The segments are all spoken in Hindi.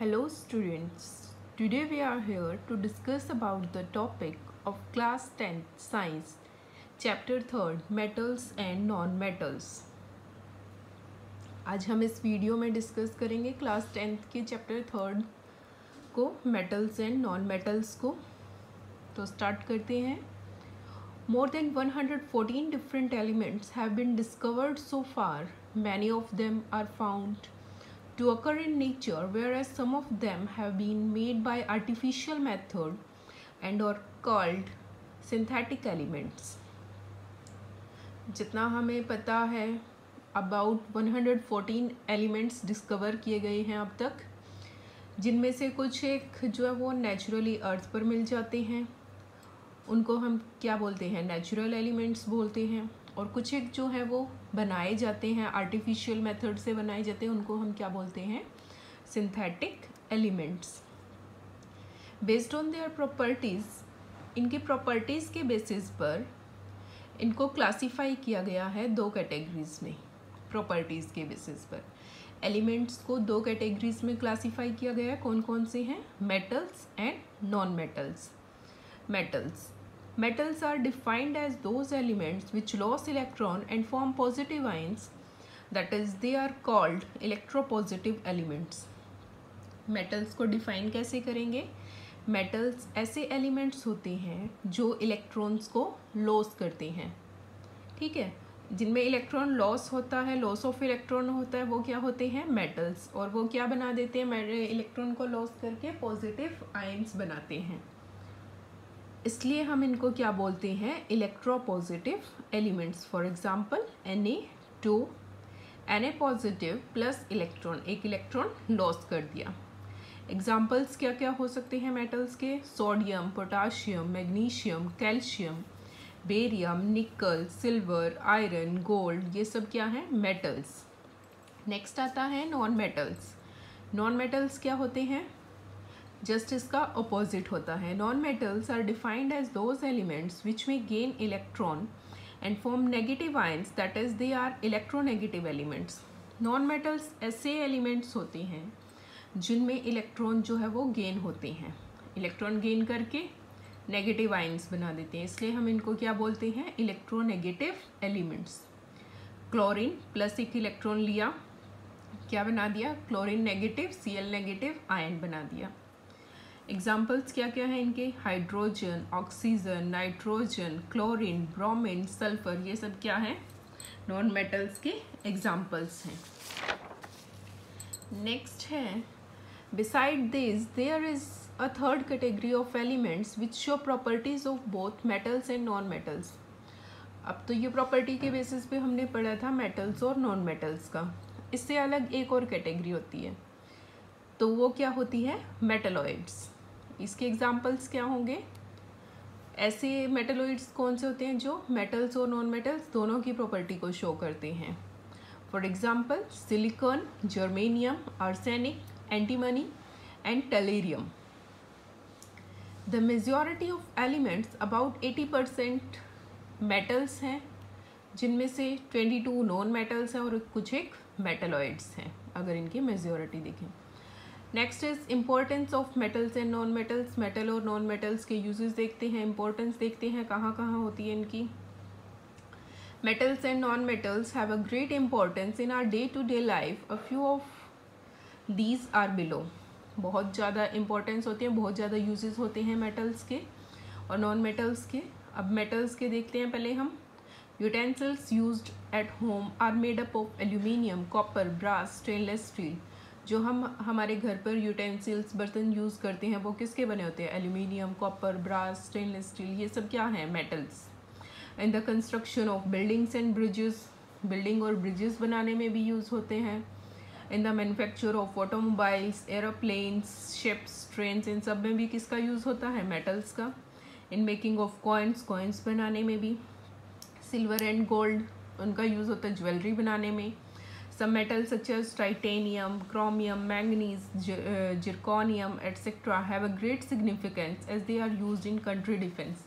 Hello students, today we are here to discuss about the topic of class 10th science chapter 3rd metals and non-metals। आज हम इस वीडियो में डिस्कस करेंगे क्लास 10th के चैप्टर 3rd को metals and non-metals को। तो स्टार्ट करते हैं। More than 114 different elements have been discovered so far. Many of them are found to occur in nature, whereas some of them have been made by artificial method and are called synthetic elements। जितना हमें पता है about 114 elements डिस्कवर किए गए हैं अब तक, जिनमें से कुछ एक जो है वो नेचुरली अर्थ पर मिल जाते हैं, उनको हम क्या बोलते हैं, नेचुरल एलिमेंट्स बोलते हैं। और कुछ एक जो है वो बनाए जाते हैं, आर्टिफिशियल मेथड से बनाए जाते हैं, उनको हम क्या बोलते हैं, synthetic elements. Based on their properties, इनकी प्रॉपर्टीज़ के बेसिस पर इनको क्लासीफाई किया गया है दो कैटेगरीज में। प्रॉपर्टीज़ के बेसिस पर एलिमेंट्स को दो कैटेगरीज में क्लासीफाई किया गया है। कौन कौन से हैं? Metals and non metals. Metals are defined as those elements which lose electron and form positive ions, that is they are called electropositive elements। metals को डिफाइन कैसे करेंगे? metals ऐसे elements होते हैं जो इलेक्ट्रॉन्स को लॉस करते हैं, ठीक है। जिनमें इलेक्ट्रॉन लॉस होता है, लॉस ऑफ इलेक्ट्रॉन होता है, वो क्या होते हैं? मेटल्स। और वो क्या बना देते हैं? इलेक्ट्रॉन को लॉस करके पॉजिटिव आयंस बनाते हैं, इसलिए हम इनको क्या बोलते हैं? Electropositive elements. For example Na2, Na positive plus electron, एक इलेक्ट्रॉन लॉस कर दिया। एग्जांपल्स क्या क्या हो सकते हैं मेटल्स के? Sodium, potassium, magnesium, calcium, barium, निकल, सिल्वर, आयरन, गोल्ड, ये सब क्या हैं? मेटल्स। नेक्स्ट आता है नॉन मेटल्स। नॉन मेटल्स क्या होते हैं? जस्ट इसका अपोजिट होता है। Non metals are defined as those elements which may gain electron and form negative ions, that is they are electronegative elements. Non metals ऐसे एलिमेंट्स होते हैं जिनमें इलेक्ट्रॉन जो है वो गेन होते हैं, इलेक्ट्रॉन गेन करके नेगेटिव आयंस बना देते हैं, इसलिए हम इनको क्या बोलते हैं? Electronegative elements. क्लोरीन प्लस एक इलेक्ट्रॉन लिया, क्या बना दिया? क्लोरीन नेगेटिव, Cl नेगेटिव आयन बना दिया। एग्जाम्पल्स क्या क्या हैं इनके? Hydrogen, oxygen, nitrogen, chlorine, bromine, sulphur, ये सब क्या है? नॉन मेटल्स के एग्जाम्पल्स हैं। नेक्स्ट है, beside this there is a third category of elements which show properties of both metals and non metals. अब तो ये प्रॉपर्टी के बेसिस पे हमने पढ़ा था मेटल्स और नॉन मेटल्स का। इससे अलग एक और कैटेगरी होती है, तो वो क्या होती है? मेटलॉइड्स। इसके एग्जाम्पल्स क्या होंगे? ऐसे मेटलॉइड्स कौन से होते हैं जो मेटल्स और नॉन मेटल्स दोनों की प्रॉपर्टी को शो करते हैं? For example silicon, germanium, arsenic, antimony and टेलेरियम। The majority of elements, about 80% metals हैं, जिनमें से 22 नॉन मेटल्स हैं और कुछ एक मेटलॉइड्स हैं, अगर इनकी मेजॉरिटी देखें। Next is importance of metals and non metals. Metal और नॉन मेटल्स के यूजेस देखते हैं, इंपॉर्टेंस देखते हैं, कहाँ कहाँ होती है इनकी। Metals and non metals have a great importance in our day to day life. A few of these are below. बहुत ज़्यादा इंपॉर्टेंस होती है, बहुत ज़्यादा यूजेस होते हैं मेटल्स के और नॉन मेटल्स के। अब मेटल्स के देखते हैं पहले हम। Utensils used at home are made up of aluminium, copper, brass, stainless steel. जो हम हमारे घर पर यूटेंसिल्स, बर्तन यूज़ करते हैं, वो किसके बने होते हैं? Aluminium, copper, brass, stainless steel, ये सब क्या हैं? Metals. In the construction of buildings and bridges, building और ब्रिजेस बनाने में भी यूज़ होते हैं। In the manufacture of automobiles, aeroplanes, ships, trains, इन सब में भी किसका यूज़ होता है? मेटल्स का। In making of coins, coins बनाने में भी। सिल्वर एंड गोल्ड, उनका यूज़ होता है ज्वेलरी बनाने में। Some metals such as titanium, chromium, manganese, zirconium, etc. have a great significance as they are used in country defense.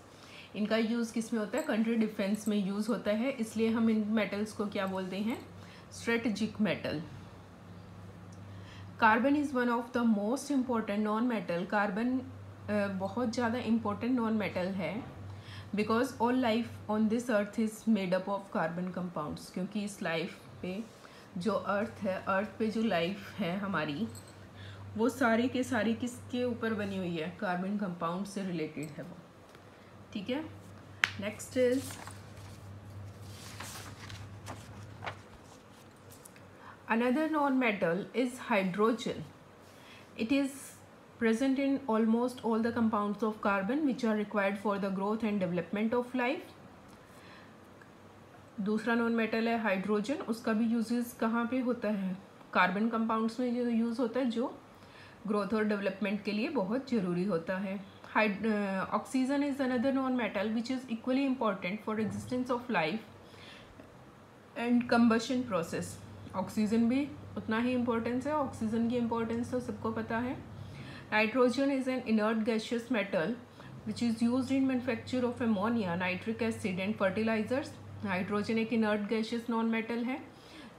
इनका यूज़ किस में होता है? कंट्री डिफेंस में यूज़ होता है, इसलिए हम इन मेटल्स को क्या बोलते हैं? Strategic metal. Carbon is one of the most important non metal. Carbon बहुत ज़्यादा इम्पोर्टेंट नॉन मेटल है, because all life on this earth is made up of carbon compounds. क्योंकि इस लाइफ पे जो अर्थ है, अर्थ पे जो लाइफ है हमारी, वो सारी के सारी किसके ऊपर बनी हुई है? कार्बन कंपाउंड से रिलेटेड है वो। ठीक है, next is another non-metal is hydrogen. It is present in almost all the compounds of carbon which are required for the growth and development of life. दूसरा नॉन मेटल है हाइड्रोजन। उसका भी यूजेस कहाँ पे होता है? कार्बन कंपाउंड्स में जो यूज़ होता है, जो ग्रोथ और डेवलपमेंट के लिए बहुत ज़रूरी होता है। Oxygen is another non metal which is equally important for existence of life and combustion process. Oxygen भी उतना ही इम्पोर्टेंस है, ऑक्सीजन की इम्पोर्टेंस तो सबको पता है। Nitrogen is an inert gaseous metal which is used in manufacture of ammonia, nitric acid and fertilisers. Hydrogen एक इनर्ट गैशियस नॉन मेटल है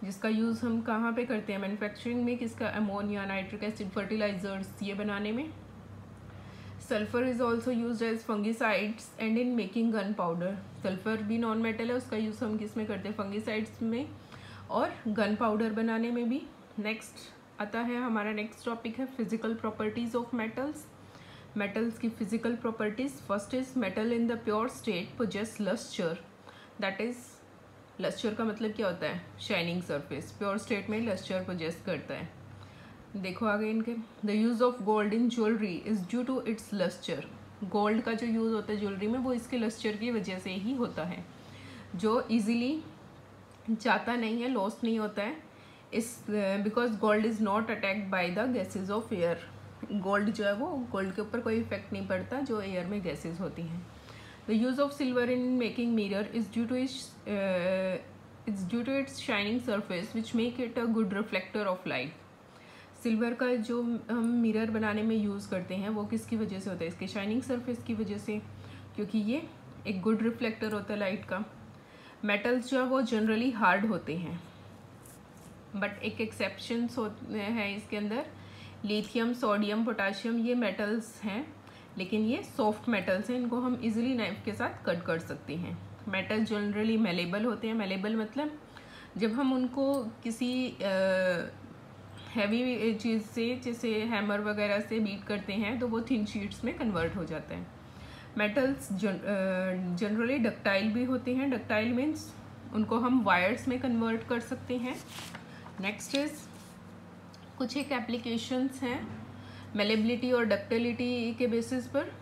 जिसका यूज़ हम कहाँ पे करते हैं? मैन्युफैक्चरिंग में। किसका? अमोनिया, नाइट्रिक एसिड, फर्टिलाइजर्स ये बनाने में। Sulphur is also use as fungicides and in making gun powder. Sulphur भी नॉन मेटल है, उसका यूज़ हम किस में करते हैं? फंगिसाइड्स में और गन पाउडर बनाने में भी। नेक्स्ट आता है हमारा नेक्स्ट टॉपिक है physical properties of metals. Metals की physical properties. First is metal in the pure state possess lustre. That is, lustre का मतलब क्या होता है? Shining surface. प्योर स्टेट में लस्चर पोजेस करता है। देखो आगे इनके, the use of gold in jewellery is due to its lustre. Gold का जो यूज़ होता है ज्वेलरी में वो इसके लस्चर की वजह से ही होता है, जो ईजिली जाता नहीं है, लॉस्ट नहीं होता है। इस because gold is not attacked by the gases of air. Gold जो है वो, गोल्ड के ऊपर कोई इफेक्ट नहीं पड़ता जो एयर में गैसेज होती हैं। The use of silver in making mirror is due to its shining surface which make it a good reflector of light. Silver का जो हम मिरर बनाने में यूज़ करते हैं वो किसकी वजह से होता है? इसके शाइनिंग सरफेस की वजह से, क्योंकि ये एक गुड रिफ्लेक्टर होता है लाइट का। मेटल्स जो है वो जनरली हार्ड होते हैं, बट एक एक्सेप्शंस होते हैं इसके अंदर। लिथियम, सोडियम, पोटाशियम ये मेटल्स हैं, लेकिन ये सॉफ्ट मेटल्स हैं, इनको हम इजीली नाइफ के साथ कट कर सकते हैं। मेटल जनरली मेलेबल होते हैं। मेलेबल मतलब जब हम उनको किसी हैवी चीज़ से, जैसे हैमर वगैरह से बीट करते हैं, तो वो थिन शीट्स में कन्वर्ट हो जाते हैं। मेटल्स जनरली डक्टाइल भी होते हैं। डक्टाइल मीन्स उनको हम वायर्स में कन्वर्ट कर सकते हैं। नेक्स्ट इज कुछ एक एप्लीकेशंस हैं मेलेबिलिटी और डक्टिलिटी के बेसिस पर।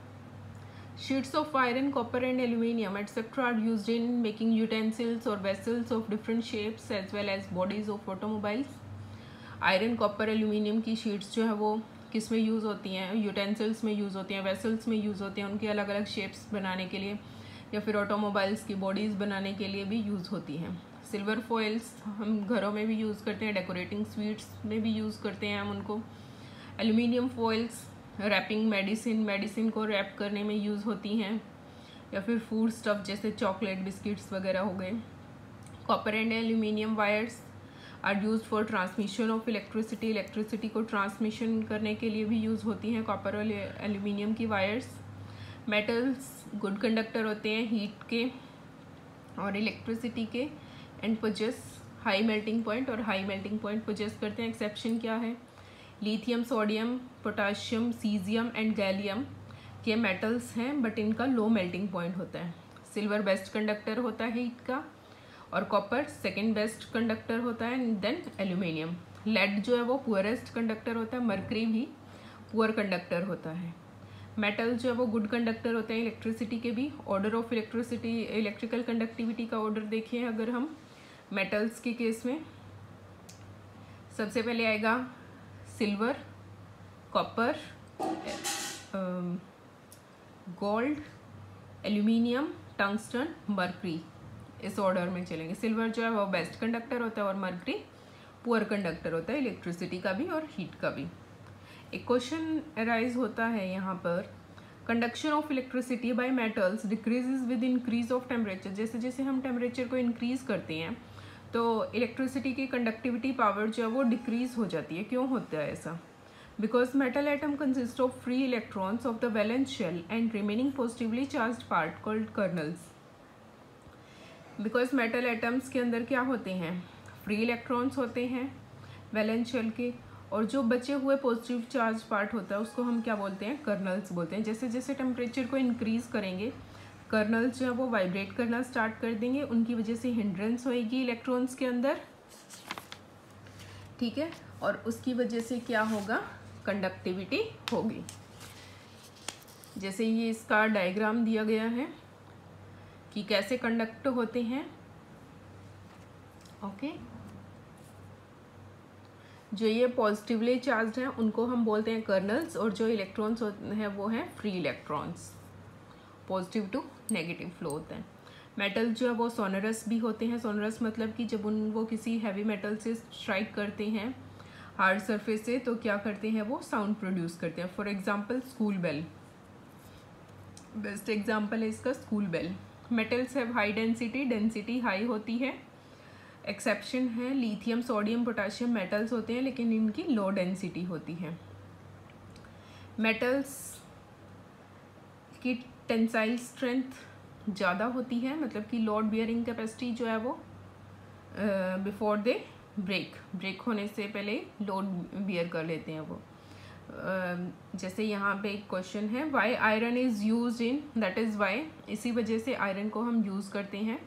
Sheets of iron, copper and aluminium etcetera are used in making utensils और vessels of different shapes as well as bodies of automobiles. Iron, copper, aluminium की शीट्स जो है वो किस में यूज़ होती हैं? यूटेंसिल्स में यूज़ होती हैं, वेसल्स में यूज़ होती हैं, उनकी अलग अलग शेप्स बनाने के लिए, या फिर ऑटोमोबाइल्स की बॉडीज़ बनाने के लिए भी यूज़ होती हैं। सिल्वर फॉइल्स हम घरों में भी यूज़ करते हैं, डेकोरेटिंग स्वीट्स में भी यूज़ करते हैं हम उनको। एल्यूमिनियम फॉइल्स रैपिंग मेडिसिन को रैप करने में यूज़ होती हैं, या फिर फूड स्टफ जैसे चॉकलेट, बिस्किट्स वगैरह हो गए। Copper and aluminium wires are use for transmission of electricity. Electricity को ट्रांसमिशन करने के लिए भी यूज़ होती हैं कॉपर और एल्यूमिनियम की वायर्स। मेटल्स गुड कंडक्टर होते हैं हीट के और इलेक्ट्रिसिटी के, and possess high melting point, और हाई मेल्टिंग पॉइंट पोजेस करते हैं। एक्सेप्शन क्या है? Lithium, sodium, potassium, caesium and gallium के मेटल्स हैं, बट इनका लो मेल्टिंग पॉइंट होता है। सिल्वर बेस्ट कंडक्टर होता है हीट का, और कॉपर सेकेंड बेस्ट कंडक्टर होता है, देन एल्यूमिनियम। लेड जो है वो पुअरेस्ट कंडक्टर होता है, मर्करी भी पुअर कंडक्टर होता है। मेटल जो है वो गुड कंडक्टर होते हैं इलेक्ट्रिसिटी के भी। Order of electricity, electrical conductivity का ऑर्डर देखिए अगर हम मेटल्स के केस में, सबसे पहले आएगा silver, copper, gold, aluminium, tungsten, mercury, इस ऑर्डर में चलेंगे। सिल्वर जो है वो बेस्ट कंडक्टर होता है और मर्करी पुअर कंडक्टर होता है इलेक्ट्रिसिटी का भी और हीट का भी। एक क्वेश्चन अराइज होता है यहाँ पर, conduction of electricity bye metals decreases with increase of temperature. जैसे जैसे हम टेम्परेचर को इंक्रीज करते हैं तो इलेक्ट्रिसिटी की कंडक्टिविटी पावर जो है वो डिक्रीज हो जाती है। क्यों होता है ऐसा? Because metal atom consist of free electrons of the valence shell and remaining positively charged part called kernels. Because metal atoms के अंदर क्या होते हैं? फ्री इलेक्ट्रॉन्स होते हैं वैलेंस शेल के, और जो बचे हुए पॉजिटिव चार्ज पार्ट होता है उसको हम क्या बोलते हैं? कर्नल्स बोलते हैं। जैसे जैसे टेम्परेचर को इंक्रीज करेंगे कर्नल्स जो है वो वाइब्रेट करना स्टार्ट कर देंगे, उनकी वजह से हिंड्रेंस होएगी इलेक्ट्रॉन्स के अंदर, ठीक है, और उसकी वजह से क्या होगा? कंडक्टिविटी होगी। जैसे ये इसका डायग्राम दिया गया है कि कैसे कंडक्ट होते हैं। ओके, जो ये पॉजिटिवली चार्ज हैं उनको हम बोलते हैं कर्नल्स, और जो इलेक्ट्रॉन्स हैं वो हैं free electrons, positive to negative flow होता है। मेटल जो है वो सोनरस भी होते हैं। सोनरस मतलब कि जब वो किसी हैवी मेटल से स्ट्राइक करते हैं हार्ड सरफेस से तो क्या करते हैं? वो साउंड प्रोड्यूस करते हैं। For example school bell, best example है इसका school bell. Metals have high density, density high होती है। एक्सेप्शन है लिथियम, सोडियम, पोटाशियम मेटल्स होते हैं लेकिन इनकी लो डेंसिटी होती है। मेटल्स की टेंसाइल स्ट्रेंथ ज़्यादा होती है, मतलब कि लोड बियरिंग कैपेसिटी जो है वो बिफोर दे ब्रेक होने से पहले लोड बियर कर लेते हैं वो। जैसे यहाँ पे एक क्वेश्चन है, why iron is use in, that is why, इसी वजह से आयरन को हम यूज़ करते हैं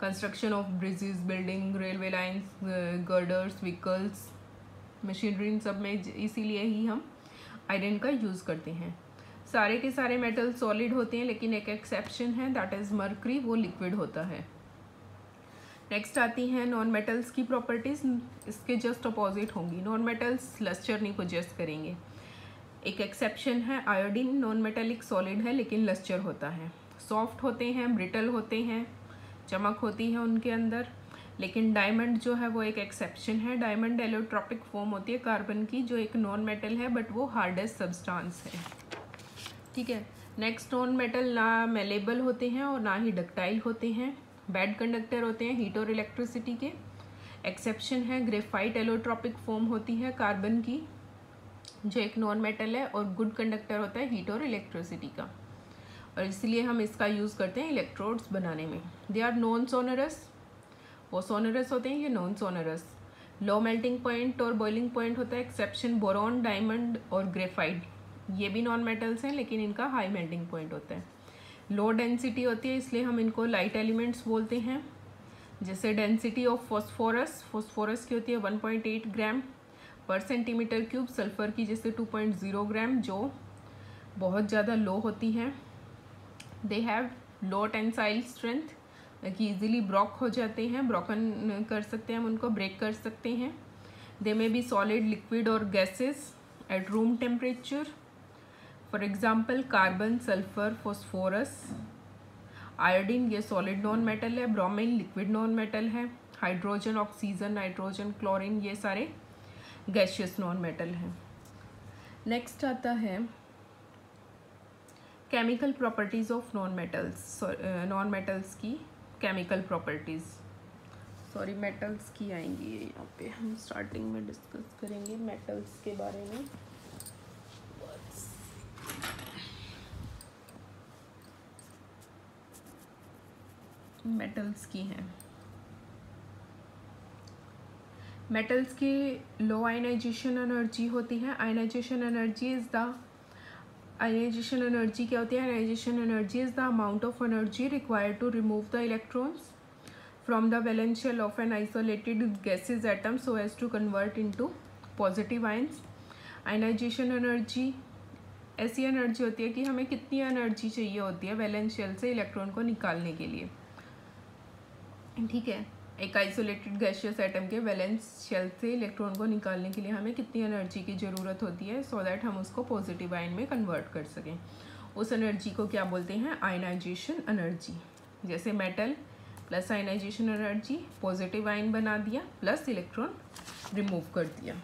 construction of bridges, building, railway lines, girders, vehicles, machinery, इन सब में इसीलिए ही हम आयरन का यूज़ करते हैं। सारे के सारे मेटल सॉलिड होते हैं लेकिन एक एक्सेप्शन है, दैट इज़ मर्करी, वो लिक्विड होता है। नेक्स्ट आती हैं नॉन मेटल्स की प्रॉपर्टीज़, इसके जस्ट अपोजिट होंगी। नॉन मेटल्स लस्टर नहीं पोजेस करेंगे। एक एक्सेप्शन है आयोडीन, नॉन मेटेलिक सॉलिड है लेकिन लस्टर होता है। सॉफ्ट होते हैं, ब्रिटल होते हैं, चमक होती है उनके अंदर। लेकिन डायमंड जो है वो एक एक्सेप्शन है। डायमंड एलोट्रॉपिक फॉर्म होती है कार्बन की, जो एक नॉन मेटल है बट वो हार्डेस्ट सब्सटेंस है, ठीक है। नेक्स्ट, नॉन मेटल ना मेलेबल होते हैं और ना ही डक्टाइल होते हैं, बैड कंडक्टर होते हैं हीट और इलेक्ट्रिसिटी के। एक्सेप्शन है ग्रेफाइट, एलोट्रॉपिक फॉर्म होती है कार्बन की, जो एक नॉन मेटल है, और गुड कंडक्टर होता है हीट और इलेक्ट्रिसिटी का, और इसलिए हम इसका यूज़ करते हैं इलेक्ट्रोड्स बनाने में। दे आर नॉन सोनरस, वो सोनरस होते हैं, ये non sonorous. Low melting point और बॉइलिंग पॉइंट होता है। एक्सेप्शन बोरॉन, डायमंड और ग्रेफाइट, ये भी नॉन मेटल्स हैं लेकिन इनका हाई मेल्टिंग पॉइंट होता है। लो डेंसिटी होती है इसलिए हम इनको लाइट एलिमेंट्स बोलते हैं। जैसे डेंसिटी ऑफ फॉस्फोरस की होती है 1.8 ग्राम पर सेंटीमीटर क्यूब, सल्फर की जैसे 2.0 ग्राम, जो बहुत ज़्यादा लो होती है। They have low tensile strength, कि इजीली ब्रोक हो जाते हैं, ब्रोकन कर सकते हैं हम उनको, ब्रेक कर सकते हैं। दे में बी सॉलिड, लिक्विड और gases at room temperature. For example carbon, sulphur, phosphorus, iodine, ये सॉलिड नॉन मेटल है। ब्रोमीन लिक्विड नॉन मेटल है। हाइड्रोजन, ऑक्सीजन, नाइट्रोजन, क्लोरीन, ये सारे गैशियस नॉन मेटल हैं। नेक्स्ट आता है chemical properties of non metals. Non metals की केमिकल प्रॉपर्टीज़, सॉरी मेटल्स की आएंगी ये यहाँ पे, हम स्टार्टिंग में डिस्कस करेंगे मेटल्स के बारे में। मेटल्स की हैं, मेटल्स की लो आयनाइजेशन एनर्जी होती है। Ionization energy is the, ionization energy क्या होती है? Ionization energy is the amount of energy required to remove the electrons from the valence shell of an isolated gases atom so as to convert into positive ions. Ionization energy ऐसी एनर्जी होती है कि हमें कितनी एनर्जी चाहिए होती है वैलेंस शेल से इलेक्ट्रॉन को निकालने के लिए, ठीक है। एक आइसोलेटेड गैसियस एटम के वैलेंस शेल से इलेक्ट्रॉन को निकालने के लिए हमें कितनी एनर्जी की ज़रूरत होती है सो दैट हम उसको पॉजिटिव आयन में कन्वर्ट कर सकें। उस एनर्जी को क्या बोलते हैं? Ionization energy. जैसे metal plus ionization energy, positive ion बना दिया, प्लस इलेक्ट्रॉन रिमूव कर दिया।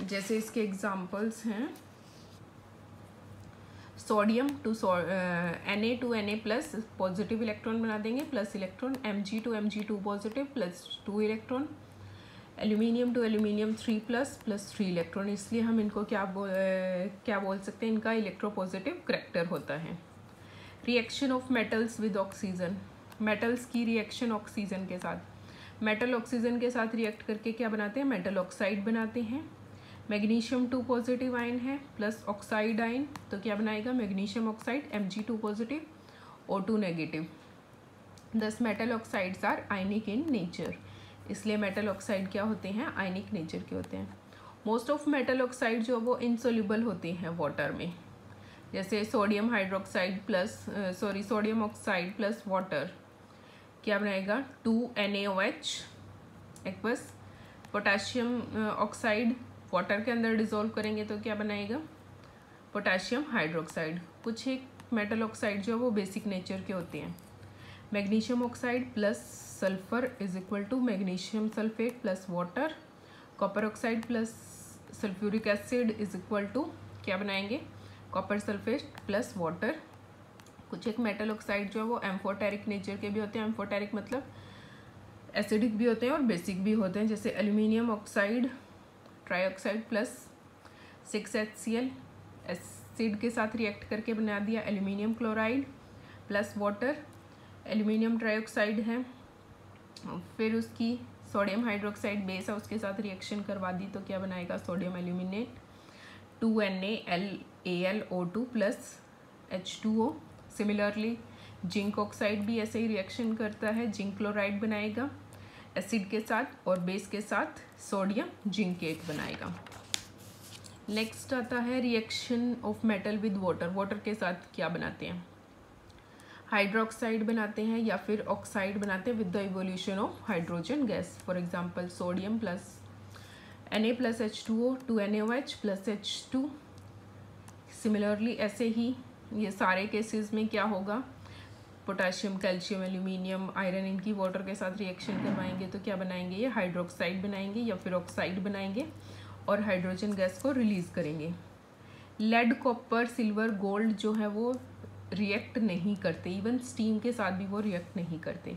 जैसे इसके एग्जाम्पल्स हैं sodium to Na to Na plus positive electron बना देंगे, plus electron, Mg to Mg2 positive plus 2 electron, aluminium to aluminium 3 plus 3 electron. इसलिए हम इनको क्या बोल सकते हैं, इनका इलेक्ट्रोपॉजिटिव करैक्टर होता है। Reaction of metals with oxygen, metals की रिएक्शन ऑक्सीजन के साथ, मेटल ऑक्सीजन के साथ रिएक्ट करके क्या बनाते हैं, मेटल ऑक्साइड बनाते हैं। मैग्नीशियम 2 पॉजिटिव आयन है प्लस ऑक्साइड आयन, तो क्या बनाएगा, magnesium oxide, Mg2 positive O2 negative. Thus metal oxides are ionic in nature, इसलिए मेटल ऑक्साइड क्या होते हैं, आयनिक नेचर के होते हैं। मोस्ट ऑफ मेटल ऑक्साइड जो वो इनसोल्यूबल होते हैं वाटर में, जैसे sodium hydroxide plus sodium oxide plus water क्या बनाएगा, 2NaOH aqueous. Potassium oxide water के अंदर डिसॉल्व करेंगे तो क्या बनाएगा, पोटाशियम हाइड्रोक्साइड। कुछ एक मेटल ऑक्साइड जो वो बेसिक नेचर के होते हैं। Magnesium oxide plus sulphur is equal to magnesium sulphate plus water. Copper oxide plus sulphuric acid is equal to क्या बनाएंगे, कॉपर सल्फेट प्लस वाटर। कुछ एक मेटल ऑक्साइड जो है वो एम्फोटेरिक नेचर के भी होते हैं, एम्फोटेरिक मतलब एसिडिक भी होते हैं और बेसिक भी होते हैं, जैसे aluminium oxide trioxide plus 6HCl, acid के साथ रिएक्ट करके बना दिया aluminium chloride plus water, aluminium trioxide है। फिर उसकी सोडियम हाइड्रोक्साइड बेस है, उसके साथ रिएक्शन करवा दी तो क्या बनाएगा, sodium aluminate, 2NaLaLO2 plus H2O। Similarly zinc oxide भी ऐसे ही रिएक्शन करता है, जिंक क्लोराइड बनाएगा एसिड के साथ और बेस के साथ सोडियम जिंकेट बनाएगा। नेक्स्ट आता है reaction of metal with water, water के साथ क्या बनाते हैं, हाइड्रोक्साइड बनाते हैं या फिर ऑक्साइड बनाते हैं with the evolution of hydrogen gas. For example sodium plus Na plus H2O, 2NaOH plus H2। Similarly ऐसे ही ये सारे केसेस में क्या होगा, पोटाशियम, कैल्शियम, एल्यूमिनियम, आयरन, इनकी वाटर के साथ रिएक्शन करवाएंगे तो क्या बनाएंगे, ये हाइड्रोक्साइड बनाएंगे या फिर ऑक्साइड बनाएंगे और हाइड्रोजन गैस को रिलीज करेंगे। लेड, कॉपर, सिल्वर, गोल्ड जो है वो रिएक्ट नहीं करते, इवन स्टीम के साथ भी वो रिएक्ट नहीं करते।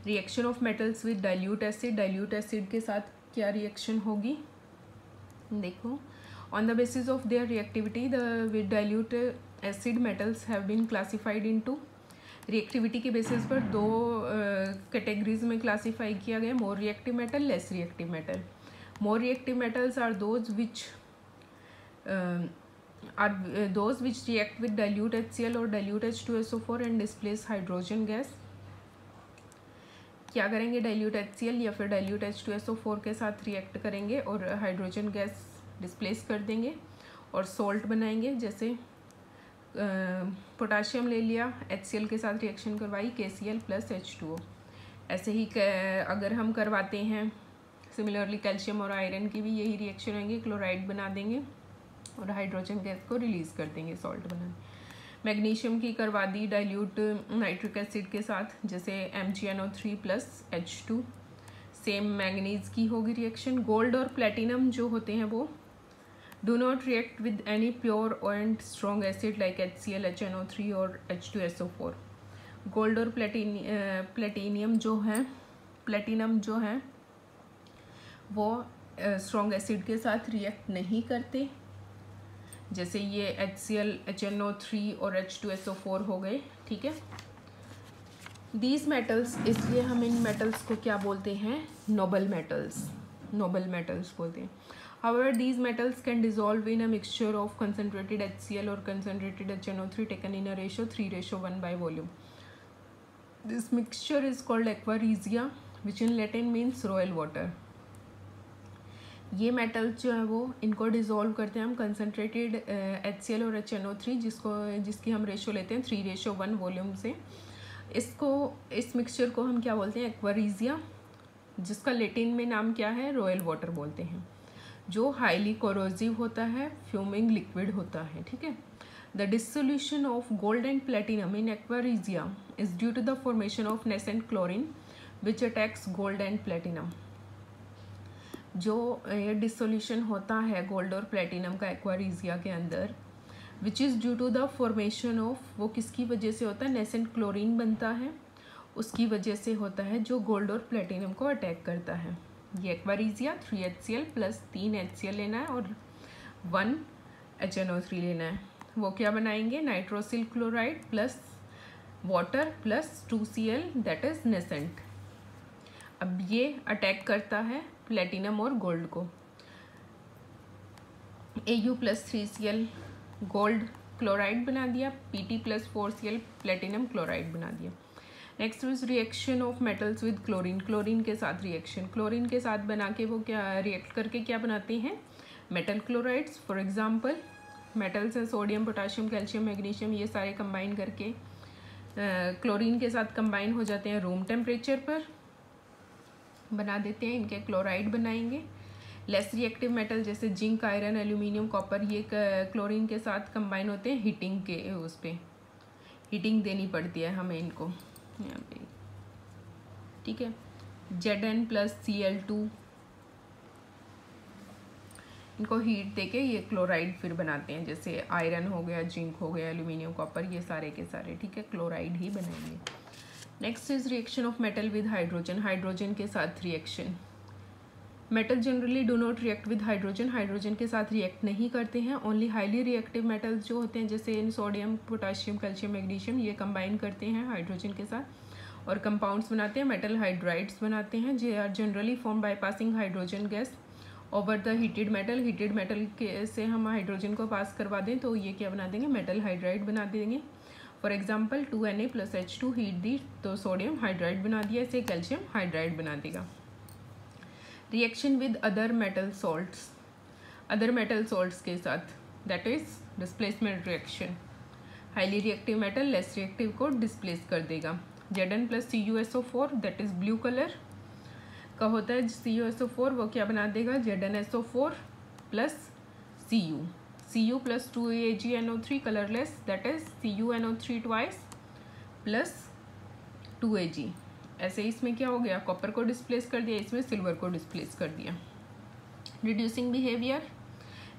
Reaction of metals with dilute acid, dilute acid के साथ क्या रिएक्शन होगी, देखो, on the basis of their reactivity with dilute acid metals have been classified into, reactivity के बेसिस पर दो कैटेगरीज में क्लासीफाई किया गया, more reactive metal, less reactive metal. More reactive metals are those which react with dilute HCl or dilute H2SO4 and displace hydrogen gas। क्या करेंगे, डाइल्यूट HCl या फिर डाइल्यूट H2SO4 के साथ रिएक्ट करेंगे और हाइड्रोजन गैस डिस्प्लेस कर देंगे और सॉल्ट बनाएंगे। जैसे पोटाशियम ले लिया, HCl के साथ रिएक्शन करवाई, KCl प्लस H2O। ऐसे ही अगर हम करवाते हैं सिमिलरली कैल्शियम और आयरन की भी यही रिएक्शन होंगे, क्लोराइड बना देंगे और हाइड्रोजन गैस को रिलीज कर देंगे सॉल्ट बना। मैग्नीशियम की करवा दी डाइल्यूट नाइट्रिक एसिड के साथ, जैसे MgNO3 plus H2, same manganese की होगी रिएक्शन। गोल्ड और प्लेटिनम जो होते हैं वो do not react with any pure and strong acid like HCl, HNO3 और H2SO4। गोल्ड और प्लेटिनम जो है वो स्ट्रॉन्ग एसिड के साथ रिएक्ट नहीं करते, जैसे ये HCl, HNO3 और H2SO4 हो गए, ठीक है। दीज मेटल्स, इसलिए हम इन मेटल्स को क्या बोलते हैं, नोबल मेटल्स बोलते हैं। However, these metals can dissolve in a mixture of concentrated HCl or concentrated HNO3 taken in a ratio 3:1 by volume. This mixture is called aquaresia, which in Latin means royal water. ये मेटल्स जो है वो इनको डिज़ोल्व करते हैं हम कंसनट्रेटेड HCl और HNO3 जिसकी हम रेशो लेते हैं 3:1 वॉल्यूम से। इस मिक्सचर को हम क्या बोलते हैं, एक्वारीजिया, जिसका लेटिन में नाम क्या है, रॉयल वाटर बोलते हैं, जो हाईली कोरोसिव होता है, फ्यूमिंग लिक्विड होता है, ठीक है। The dissolution of gold and platinum in aqua regia is due to the formation of nascent chlorine which attacks gold and platinum. जो ये डिसोल्यूशन होता है गोल्ड और प्लेटिनम का एक्वारीजिया के अंदर, which is due to the formation of, वो किसकी वजह से होता है, नेसेंट क्लोरीन बनता है, उसकी वजह से होता है, जो गोल्ड और प्लेटिनम को अटैक करता है। ये एक्वारीजिया 3HCl प्लस 3 HCl लेना है और 1 HNO3 लेना है। वो क्या बनाएंगे, nitrosyl chloride plus water plus 2Cl that is nascent. अब ये अटैक करता है प्लेटिनम और गोल्ड को। Au plus 3Cl gold chloride बना दिया, Pt plus 4Cl platinum chloride बना दिया। Next is reaction of metals with chlorine, chlorine के साथ रिएक्शन, क्लोरीन के साथ बना के वो क्या रिएक्ट करके क्या बनाते हैं, metal chlorides. For example metals हैं सोडियम, पोटाशियम, कैल्शियम, मैग्नीशियम, ये सारे कंबाइन करके क्लोरीन के साथ कंबाइन हो जाते हैं, रूम टेम्परेचर पर बना देते हैं, इनके क्लोराइड बनाएंगे। लेस रिएक्टिव मेटल जैसे जिंक, आयरन, एल्यूमिनियम, कॉपर, ये क्लोरीन के साथ कंबाइन होते हैं हीटिंग के, उस पर हीटिंग देनी पड़ती है हमें इनको यहाँ पे, ठीक है। Zn प्लस Cl2 इनको हीट देके ये क्लोराइड फिर बनाते हैं, जैसे आयरन हो गया, जिंक हो गया, एल्यूमिनियम, कॉपर, ये सारे के सारे, ठीक है, क्लोराइड ही बनाएंगे। Next is reaction of metal with hydrogen, hydrogen के साथ reaction. Metal generally do not react with hydrogen, hydrogen के साथ रिएक्ट नहीं करते हैं। ओनली हाईली रिएक्टिव मेटल्स जो होते हैं जैसे सोडियम, पोटाशियम, कैल्शियम, मैग्नीशियम, ये कंबाइन करते हैं हाइड्रोजन के साथ और कंपाउंड्स बनाते हैं, मेटल हाइड्राइड्स बनाते हैं। जे are generally form by passing hydrogen gas over the heated metal, heated metal के से हम हाइड्रोजन को पास करवा दें तो ये क्या बना देंगे, मेटल हाइड्राइड बना देंगे। For example 2Na plus H2 heat दी तो सोडियम हाइड्राइड बना दिया, इसे कैल्शियम हाइड्राइड बना देगा। Reaction with other metal salts, other metal salts के साथ, that is displacement reaction. Highly reactive metal less reactive को डिस्प्लेस कर देगा। Zn plus CuSO4 that is blue colour का होता है, CuSO4 वो क्या बना देगा, ZnSO4 plus Cu plus 2AgNO3 colourless that is CuNO3 twice plus 2Ag। ऐसे इसमें क्या हो गया, कॉपर को डिस्प्लेस कर दिया, इसमें सिल्वर को डिस्प्लेस कर दिया। Reducing behaviour,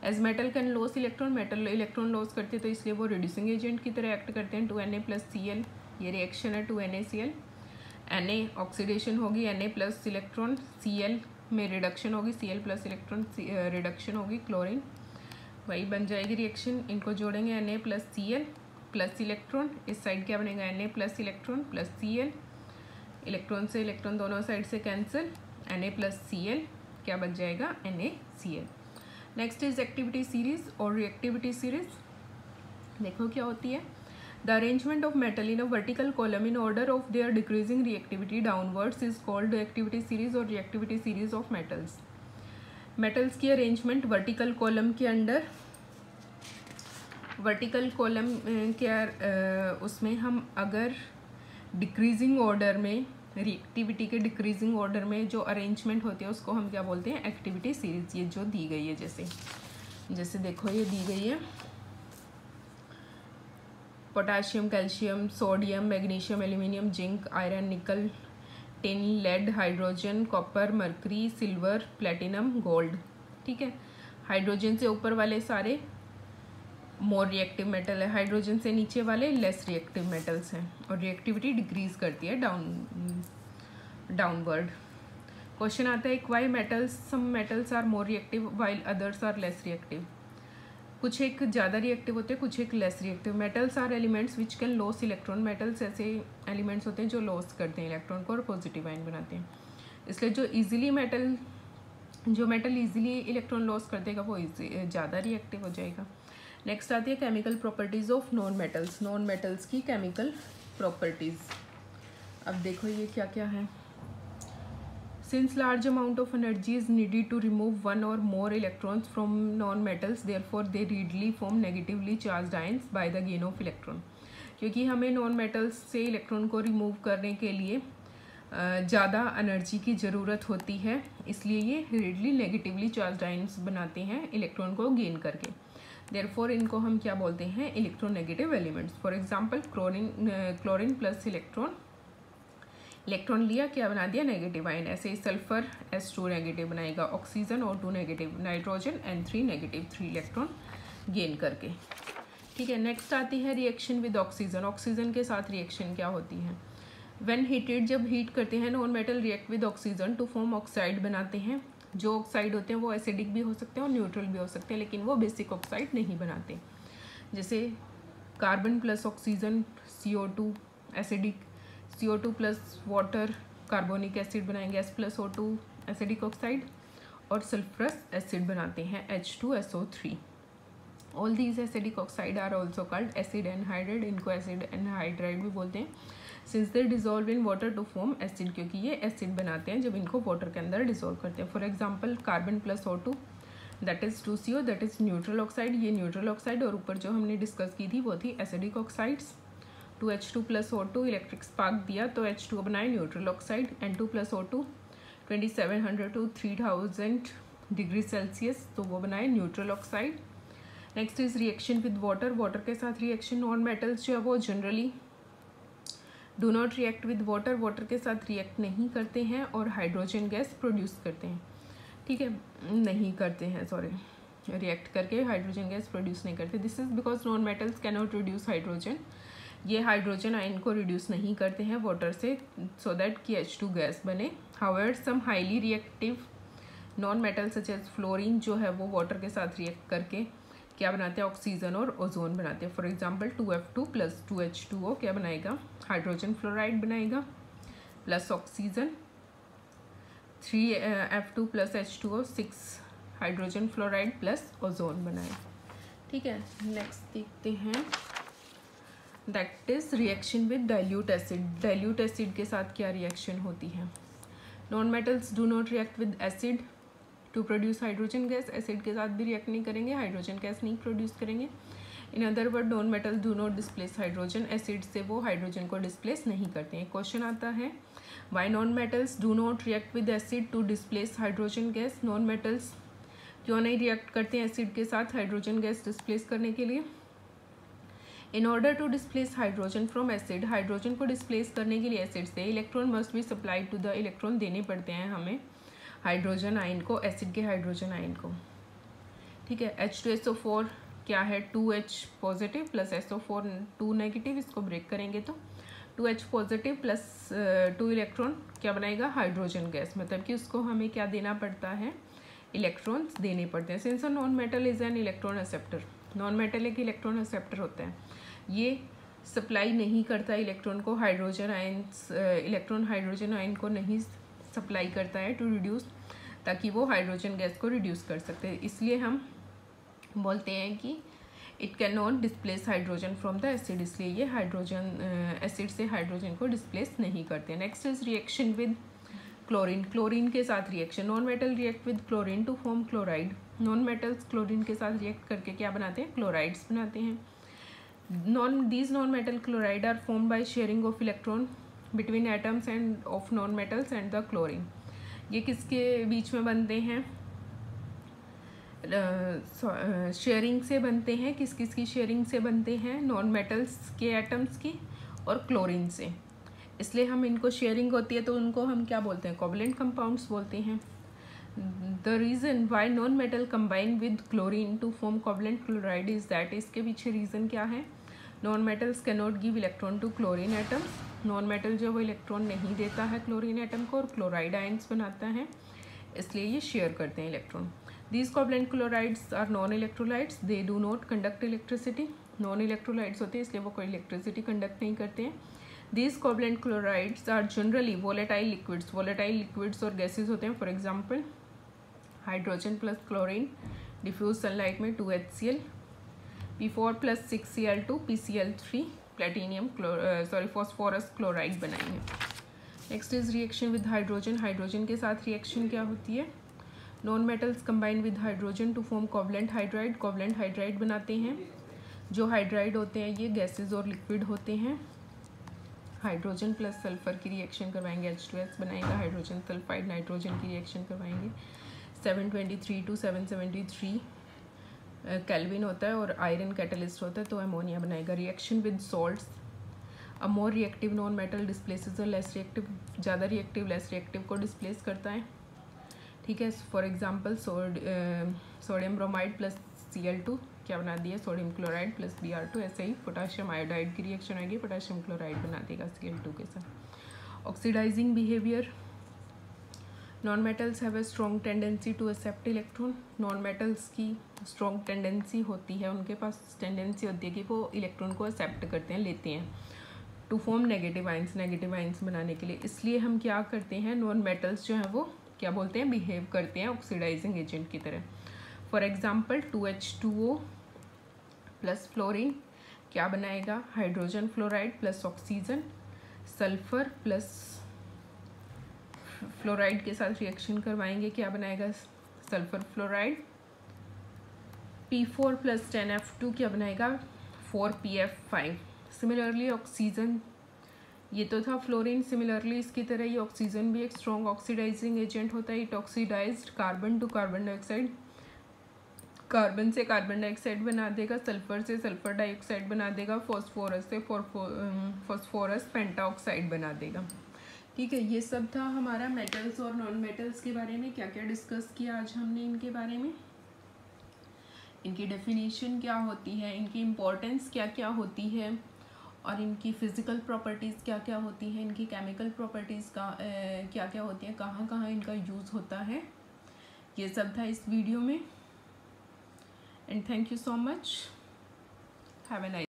as metal can loss electron, metal electron loss करते हैं तो इसलिए वो रिड्यूसिंग एजेंट की तरह एक्ट करते हैं। 2Na प्लस Cl, ये रिएक्शन है 2NaCl। Na ऑक्सीडेशन होगी, Na प्लस इलेक्ट्रॉन, Cl में रिडक्शन होगी, Cl प्लस इलेक्ट्रॉन रिडक्शन होगी, क्लोरीन वही बन जाएगी रिएक्शन। इनको जोड़ेंगे Na plus Cl plus electron, इस साइड क्या बनेगा, Na plus electron plus Cl, electron से इलेक्ट्रॉन दोनों साइड से कैंसिल, Na प्लस Cl क्या बच जाएगा, NaCl। Next is activity series और रिएक्टिविटी सीरीज। देखो क्या होती है, the arrangement of metal in a vertical column in order of their decreasing reactivity downwards is called activity series और reactivity series of metals. Metals की अरेंजमेंट वर्टिकल कॉलम के अंडर, वर्टिकल कॉलम के उसमें हम अगर डिक्रीजिंग ऑर्डर में, रिएक्टिविटी के डिक्रीजिंग ऑर्डर में जो अरेंजमेंट होती है उसको हम क्या बोलते हैं, एक्टिविटी सीरीज। ये जो दी गई है, जैसे देखो ये दी गई है, potassium, calcium, sodium, magnesium, aluminium, zinc, iron, nickel, tin, lead, hydrogen, copper, mercury, silver, platinum, gold, ठीक है। हाइड्रोजन से ऊपर वाले सारे मोर रिएक्टिव मेटल है, हाइड्रोजन से नीचे वाले लेस रिएक्टिव मेटल्स हैं और रिएक्टिविटी डिक्रीज करती है डाउनवर्ड। क्वेश्चन आता है why metals, some metals are more reactive while others are less reactive. कुछ एक ज़्यादा रिएक्टिव होते हैं, कुछ एक less reactive. Metals are elements which can loss electron, metals ऐसे एलिमेंट्स होते हैं जो लॉस करते हैं इलेक्ट्रॉन को और पॉजिटिव आयन बनाते हैं। इसलिए जो मेटल इजीली इलेक्ट्रॉन लॉस कर देगा वो ज़्यादा रिएक्टिव हो जाएगा। नेक्स्ट आती है chemical properties of non metals, non metals की केमिकल प्रॉपर्टीज़। अब देखो ये क्या क्या है। Since large amount of energy is needed to remove one or more electrons from non-metals, therefore they readily form negatively charged ions by the gain of electron। क्योंकि हमें नॉन मेटल्स से इलेक्ट्रॉन को रिमूव करने के लिए ज़्यादा एनर्जी की ज़रूरत होती है, इसलिए ये रीडली नेगेटिवली चार्ज आयंस बनाते हैं इलेक्ट्रॉन को गेन करके। देयरफॉर इनको हम क्या बोलते हैं, electronegative elements. For example chlorine plus electron लिया, क्या बना दिया, नेगेटिव आयन। ऐसे ही सल्फर S2 नेगेटिव बनाएगा, oxygen O2 negative, nitrogen N3 negative, 3 electron gain करके, ठीक है, नेक्स्ट आती है रिएक्शन विद ऑक्सीजन। ऑक्सीजन के साथ रिएक्शन क्या होती है? व्हेन हीटेड, जब हीट करते हैं non metal react with oxygen to form oxide बनाते हैं। जो ऑक्साइड होते हैं वो एसिडिक भी हो सकते हैं और न्यूट्रल भी हो सकते हैं, लेकिन वो बेसिक ऑक्साइड नहीं बनाते। जैसे carbon plus oxygen CO2 acidic, CO2 plus water carbonic acid बनाएंगे, S plus O2 acidic oxide, और सल्फरस एसिड बनाते हैं H2SO3। All these acidic oxide are also called acid anhydride. इनको एसिड एनहाइड्राइड भी बोलते हैं since they dissolve in water to form acid, क्योंकि ये एसिड बनाते हैं जब इनको वाटर के अंदर डिजोल्व करते हैं। For example carbon plus O2 that is 2CO, that is neutral oxide, ये न्यूट्रल ऑक्साइड, और ऊपर जो हमने डिस्कस की थी वो थी acidic oxides. 2H2 plus O2 electric spark दिया तो H2 बनाए neutral oxide. N2 plus O2 2700 to 3000 degree Celsius, तो वो बनाए neutral oxide. Next is reaction with water. Water के साथ रिएक्शन, नॉन मेटल्स जो है वो generally do not react with water, water के साथ रिएक्ट नहीं करते हैं और हाइड्रोजन गैस प्रोड्यूस करते हैं। ठीक है, नहीं करते हैं, सॉरी, रिएक्ट करके हाइड्रोजन गैस प्रोड्यूस नहीं करते। This is because non metals can not reduce hydrogen, ये हाइड्रोजन आयन को रिड्यूस नहीं करते हैं वाटर से सो दैट कि H2 गैस बने। However some highly reactive non metal such as fluorine जो है वो वाटर के साथ रिएक्ट करके क्या बनाते हैं? ऑक्सीजन और ओजोन बनाते हैं। For example 2F2 plus 2H2O क्या बनाएगा? हाइड्रोजन फ्लोराइड बनाएगा plus oxygen, 3F2 plus H2O 6 hydrogen fluoride plus ozone बनाएगा। ठीक है, नेक्स्ट देखते हैं, that is reaction with dilute acid. Dilute acid के साथ क्या रिएक्शन होती है? Non metals do not react with acid to produce hydrogen gas, acid के साथ भी रिएक्ट नहीं करेंगे, हाइड्रोजन गैस नहीं प्रोड्यूस करेंगे। In other word non metal do not displace hydrogen, acid से वो हाइड्रोजन को डिस्प्लेस नहीं करते हैं। क्वेश्चन आता है why non metals do not react with acid to displace hydrogen gas. Non metals क्यों नहीं रिएक्ट करते हैं एसिड के साथ हाइड्रोजन गैस डिस्प्लेस करने के लिए? In order to displace hydrogen from acid, hydrogen को डिस्प्लेस करने के लिए एसिड से electron must be supplied to the, electron देने पड़ते हैं हमें हाइड्रोजन आयन को, एसिड के हाइड्रोजन आयन को। ठीक है, H2SO4 क्या है? 2H positive plus SO4 2 negative, इसको ब्रेक करेंगे तो 2H पॉजिटिव प्लस 2 इलेक्ट्रॉन क्या बनाएगा? Hydrogen gas. मतलब कि उसको हमें क्या देना पड़ता है? इलेक्ट्रॉन्स देने पड़ते हैं। Since a non metal is an electron acceptor, non metal एक इलेक्ट्रॉन एक्सेप्टर होता है, ये सप्लाई नहीं करता इलेक्ट्रॉन को, hydrogen ions, electron hydrogen ion को नहीं सप्लाई करता है टू रिड्यूस, ताकि वो हाइड्रोजन गैस को रिड्यूस कर सकते हैं। इसलिए हम बोलते हैं कि it can not displace hydrogen from the acid, इसलिए ये हाइड्रोजन एसिड से हाइड्रोजन को डिस्प्लेस नहीं करते। Next is reaction with chlorine. Chlorine के साथ reaction, non metal react with chlorine to form chloride. Non metals chlorine के साथ रिएक्ट करके क्या बनाते हैं? क्लोराइड्स बनाते हैं। These non-metal chloride are formed by sharing of electron between atoms and of non-metals and the chlorine. ये किसके बीच में बनते हैं? शेयरिंग से बनते हैं। किस किस की शेयरिंग से बनते हैं? नॉन मेटल्स के एटम्स की और क्लोरीन से। इसलिए हम इनको शेयरिंग होती है तो उनको हम क्या बोलते हैं? कोवलेंट कंपाउंड्स बोलते हैं। The reason why non metal combine with chlorine to form covalent chloride is that, इसके पीछे रीज़न क्या है? Non metals can not give electron to chlorine atoms, non metal जो वो इलेक्ट्रॉन नहीं देता है क्लोरीन एटम को और क्लोराइड आयंस बनाता है, इसलिए ये शेयर करते हैं electron. These covalent chlorides are non electrolytes, they do not conduct electricity, non electrolytes होते हैं इसलिए वो कोई इलेक्ट्रिसिटी कंडक्ट नहीं करते हैं। These covalent chlorides are generally volatile liquids, volatile liquids और गैसेज होते हैं। For example hydrogen plus chlorine diffuse sunlight में 2HCl, P4 plus 6Cl2 PCl3 platinum phosphorus chloride बनाएंगे। Next is reaction with hydrogen. Hydrogen के साथ रिएक्शन क्या होती है? Non metals combine with hydrogen to form covalent hydride, covalent hydride बनाते हैं। जो हाइड्राइड होते हैं ये गैसेज और लिक्विड होते हैं। हाइड्रोजन प्लस सल्फर की रिएक्शन करवाएंगे, H2S बनाएगा, हाइड्रोजन सल्फाइड नाइट्रोजन की रिएक्शन करवाएंगे। 723 to 773 केल्विन होता है और आयरन कैटलिस्ट होता है तो अमोनिया बनाएगा। Reaction with salts, a more reactive non metal displaces a less reactive, ज़्यादा रिएक्टिव लेस रिएक्टिव को डिस्प्लेस करता है। ठीक है, for example sodium bromide plus Cl2 क्या बना दिया, सोडियम क्लोराइड प्लस Br2। ऐसे ही पोटाशियम आयोडाइड की रिएक्शन आएगी, पोटाशियम क्लोराइड बना देगा Cl2 के साथ। Oxidizing behaviour, non metals have a strong tendency to accept electron. Non metals की स्ट्रॉन्ग टेंडेंसी होती है, उनके पास टेंडेंसी होती है कि वो इलेक्ट्रॉन को एक्सेप्ट करते हैं, लेते हैं, टू फॉर्म नेगेटिव आइंस बनाने के लिए। इसलिए हम क्या करते हैं, नॉन मेटल्स जो है वो क्या बोलते हैं, बिहेव करते हैं ऑक्सीडाइजिंग एजेंट की तरह। For example 2H2O plus fluorine क्या बनाएगा, hydrogen fluoride plus oxygen, sulphur plus fluoride के साथ रिएक्शन करवाएंगे, क्या बनाएगा, sulphur fluoride. P4 plus 10F2 क्या बनाएगा, 4PF5। सिमिलरली ऑक्सीजन, ये तो था फ्लोरीन, सिमिलरली इसकी तरह ये ऑक्सीजन भी एक स्ट्रॉन्ग ऑक्सीडाइजिंग एजेंट होता है। It oxidized carbon to carbon dioxide, carbon से कार्बन डाइऑक्साइड बना देगा, सल्फर से सल्फर डाइऑक्साइड बना देगा, फॉस्फोरस से फॉस्फोरस पेंटाऑक्साइड बना देगा। ठीक है, ये सब था हमारा मेटल्स और नॉन मेटल्स के बारे में। क्या क्या डिस्कस किया आज हमने इनके बारे में, इनकी डेफिनेशन क्या होती है, इनकी इम्पोर्टेंस क्या क्या होती है, और इनकी फ़िज़िकल प्रॉपर्टीज़ क्या क्या होती हैं, इनकी केमिकल प्रॉपर्टीज़ का क्या क्या होती हैं, कहाँ कहाँ इनका यूज़ होता है, ये सब था इस वीडियो में। And thank you so much, have a nice